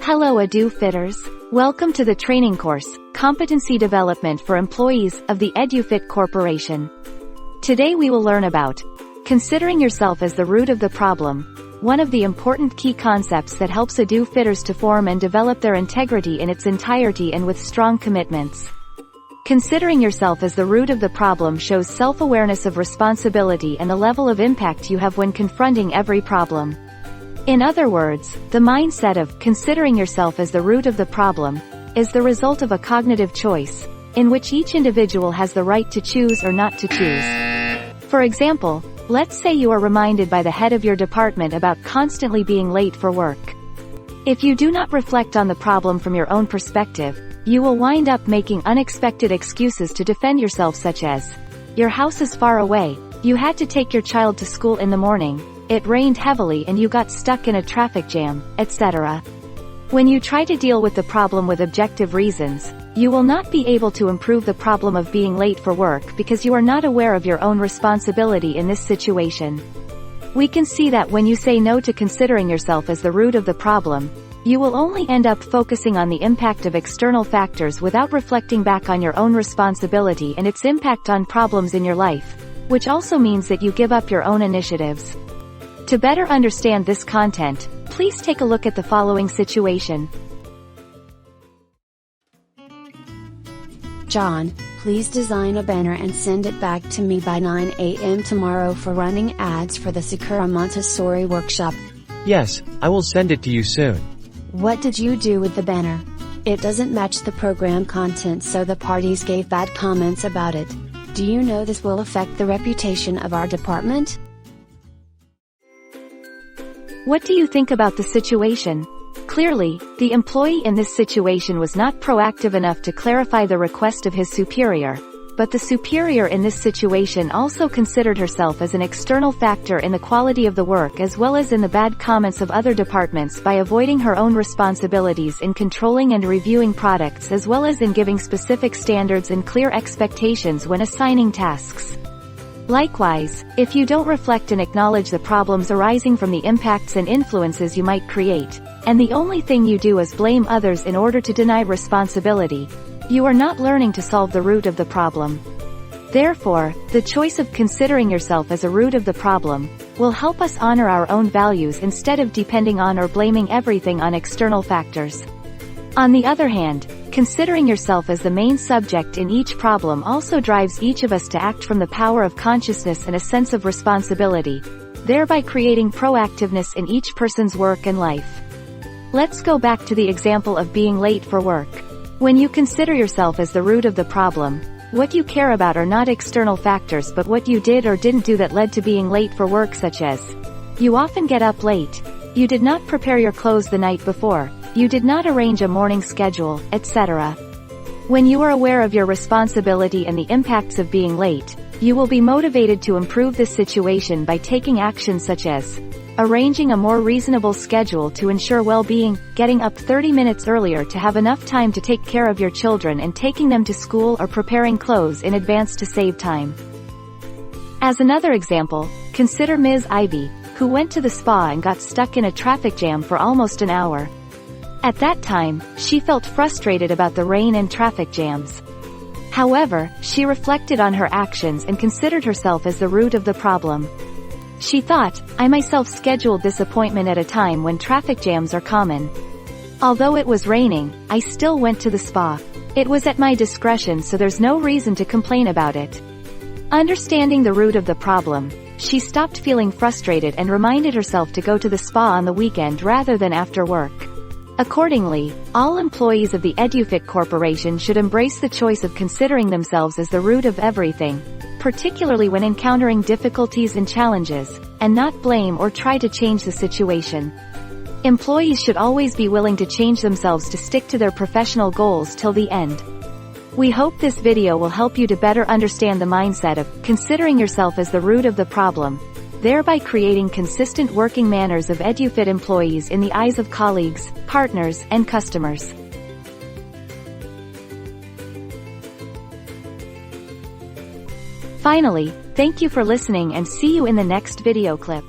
Hello EduFitters. Welcome to the training course, Competency Development for Employees, of the EduFit Corporation. Today we will learn about considering yourself as the root of the problem, one of the important key concepts that helps EduFitters to form and develop their integrity in its entirety and with strong commitments. Considering yourself as the root of the problem shows self-awareness of responsibility and the level of impact you have when confronting every problem. In other words, the mindset of considering yourself as the root of the problem is the result of a cognitive choice, in which each individual has the right to choose or not to choose. For example, let's say you are reminded by the head of your department about constantly being late for work. If you do not reflect on the problem from your own perspective, you will wind up making unexpected excuses to defend yourself, such as, your house is far away, you had to take your child to school in the morning, it rained heavily and you got stuck in a traffic jam, etc. When you try to deal with the problem with objective reasons, you will not be able to improve the problem of being late for work because you are not aware of your own responsibility in this situation. We can see that when you say no to considering yourself as the root of the problem, you will only end up focusing on the impact of external factors without reflecting back on your own responsibility and its impact on problems in your life, which also means that you give up your own initiatives. To better understand this content, please take a look at the following situation. John, please design a banner and send it back to me by 9 a.m. tomorrow for running ads for the Sakura Montessori workshop. Yes, I will send it to you soon. What did you do with the banner? It doesn't match the program content, so the parties gave bad comments about it. Do you know this will affect the reputation of our department? What do you think about the situation? Clearly, the employee in this situation was not proactive enough to clarify the request of his superior, but the superior in this situation also considered herself as an external factor in the quality of the work as well as in the bad comments of other departments by avoiding her own responsibilities in controlling and reviewing products as well as in giving specific standards and clear expectations when assigning tasks. Likewise, if you don't reflect and acknowledge the problems arising from the impacts and influences you might create, and the only thing you do is blame others in order to deny responsibility, you are not learning to solve the root of the problem. Therefore, the choice of considering yourself as a root of the problem will help us honor our own values instead of depending on or blaming everything on external factors. On the other hand, considering yourself as the main subject in each problem also drives each of us to act from the power of consciousness and a sense of responsibility, thereby creating proactiveness in each person's work and life. Let's go back to the example of being late for work. When you consider yourself as the root of the problem, what you care about are not external factors but what you did or didn't do that led to being late for work, such as, you often get up late, you did not prepare your clothes the night before, you did not arrange a morning schedule, etc. When you are aware of your responsibility and the impacts of being late, you will be motivated to improve this situation by taking actions such as arranging a more reasonable schedule to ensure well-being, getting up 30 minutes earlier to have enough time to take care of your children and taking them to school, or preparing clothes in advance to save time. As another example, consider Ms. Ivy, who went to the spa and got stuck in a traffic jam for almost an hour. At that time, she felt frustrated about the rain and traffic jams. However, she reflected on her actions and considered herself as the root of the problem. She thought, I myself scheduled this appointment at a time when traffic jams are common. Although it was raining, I still went to the spa. It was at my discretion, so there's no reason to complain about it. Understanding the root of the problem, she stopped feeling frustrated and reminded herself to go to the spa on the weekend rather than after work. Accordingly, all employees of the EduFit Corporation should embrace the choice of considering themselves as the root of everything, particularly when encountering difficulties and challenges, and not blame or try to change the situation. Employees should always be willing to change themselves to stick to their professional goals till the end. We hope this video will help you to better understand the mindset of considering yourself as the root of the problem, thereby creating consistent working manners of EduFit employees in the eyes of colleagues, partners, and customers. Finally, thank you for listening and see you in the next video clip.